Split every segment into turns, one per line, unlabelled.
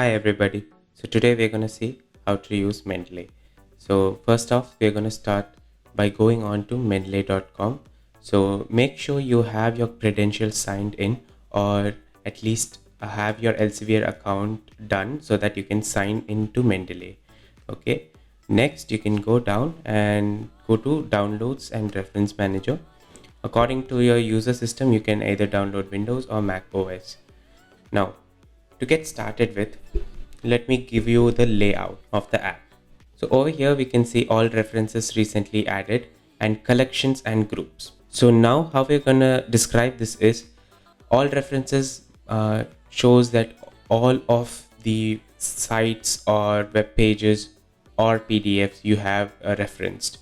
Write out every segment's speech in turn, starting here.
Hi everybody. So today we're going to see how to use Mendeley. So first off, we're going to start by going on to mendeley.com. So make sure you have your credentials signed in, or at least have your Elsevier account done so that you can sign into Mendeley. Okay. Next, you can go down and go to Downloads and Reference Manager. According to your user system, you can either download Windows or Mac OS. Now, to get started with, let me give you the layout of the app. So over here we can see all references recently added and collections and groups. So now how we're gonna describe this is all references shows that all of the sites or web pages or PDFs you have referenced.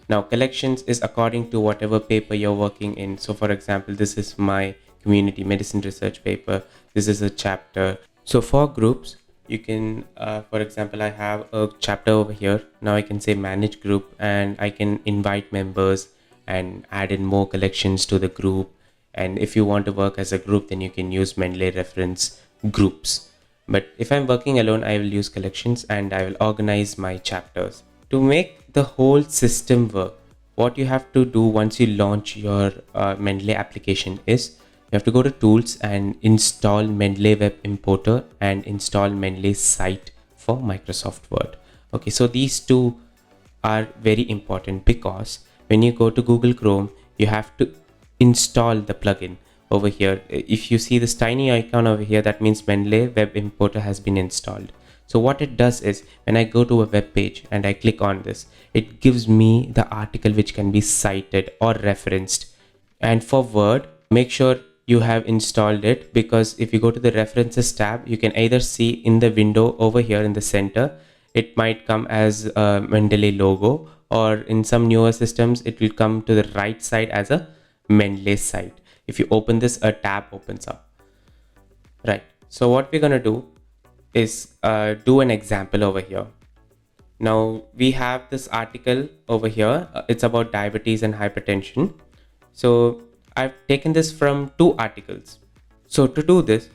Now collections is according to whatever paper you're working in. So for example, this is my community medicine research paper. This is a chapter. So for groups, you can, for example, I have a chapter over here. Now I can say manage group and I can invite members and add in more collections to the group. And if you want to work as a group, then you can use Mendeley reference groups. But if I'm working alone, I will use collections and I will organize my chapters. To make the whole system work, what you have to do once you launch your Mendeley application is you have to go to tools and install Mendeley Web importer and install Mendeley Cite for Microsoft Word. Okay, so these two are very important because when you go to Google Chrome, you have to install the plugin over here. If you see this tiny icon over here, that means Mendeley Web importer has been installed. So what it does is when I go to a web page and I click on this, it gives me the article which can be cited or referenced. And for Word, make sure you have installed it, because if you go to the references tab, you can either see in the window over here in the center, it might come as a Mendeley logo, or in some newer systems, it will come to the right side as a Mendeley site. If you open this, a tab opens up. Right. So what we're going to do is do an example over here. Now we have this article over here. It's about diabetes and hypertension. So I've taken this from two articles. So to do this,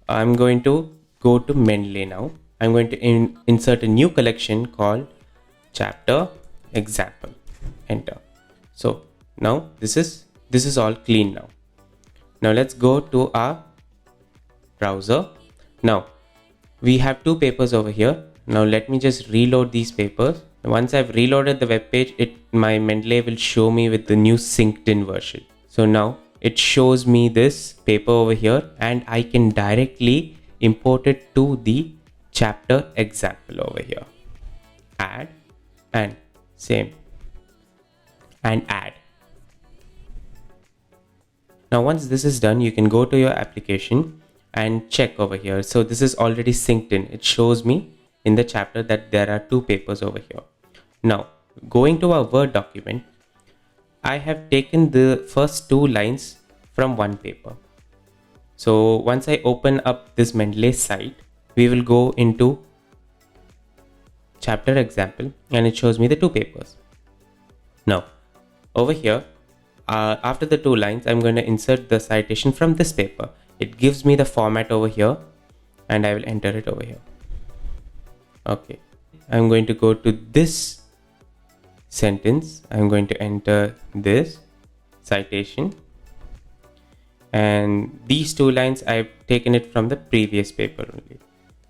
I'm going to go to Mendeley now. I'm going to insert a new collection called chapter example. Enter. So now this is all clean now. Now let's go to our browser. Now we have two papers over here. Now let me just reload these papers. Once I've reloaded the web page, my Mendeley will show me with the new synced in version. So now it shows me this paper over here and I can directly import it to the chapter example over here. Add and same and add. Now once this is done, you can go to your application and check over here. So this is already synced in. It shows me in the chapter that there are two papers over here. Now going to our Word document, I have taken the first two lines from one paper. So once I open up this Mendeley site, we will go into chapter example and it shows me the two papers. Now over here, after the two lines, I'm going to insert the citation from this paper. It gives me the format over here and I will enter it over here. Okay, I'm going to go to this sentence. I'm going to enter this citation, and these two lines I've taken it from the previous paper only.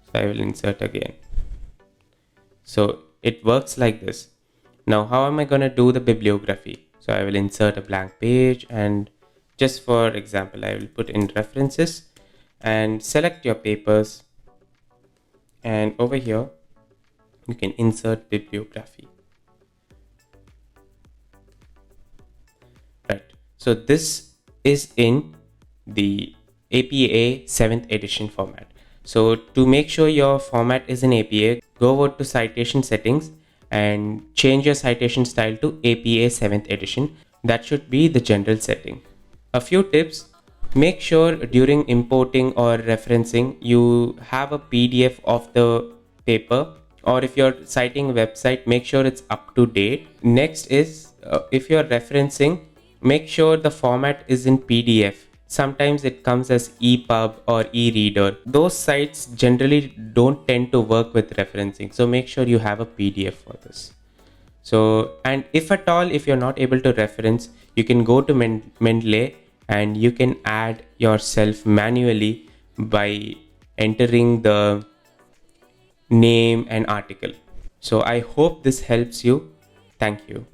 So I will insert again. So it works like this. Now how am I going to do the bibliography? So I will insert a blank page, and just for example, I will put in references and select your papers. And over here, you can insert bibliography. Right. So this is in the APA 7th edition format. So to make sure your format is in APA, go over to citation settings and change your citation style to APA 7th edition. That should be the general setting. A few tips: make sure during importing or referencing you have a PDF of the paper, or if you're citing a website, make sure it's up to date. Next is if you're referencing, make sure the format is in PDF Sometimes it comes as EPUB or e-reader. Those sites generally don't tend to work with referencing, so make sure you have a PDF for this. So, and if at all, if you're not able to reference, you can go to Mendeley and you can add yourself manually by entering the name and article. So I hope this helps you. Thank you.